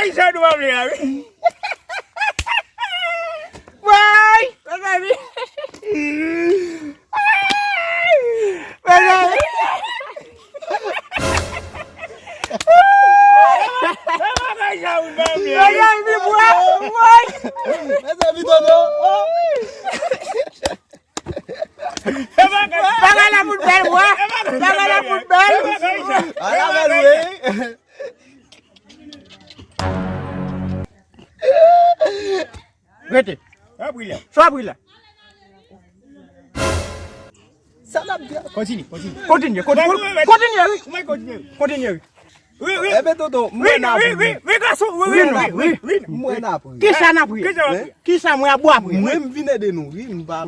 vai sair do mamãe. Vai! Vai vir. Vai! Vai já o mamãe. Vai já me voar. Vai! Mas a vida não. Paga la football, voar. Paga la football. Olha, velho. Vete. Só brilha. Continue. É betudo, muena. Muena. Kisa na pui. Kisa mwa boa pui. Muem vine de nous, oui, m'ba.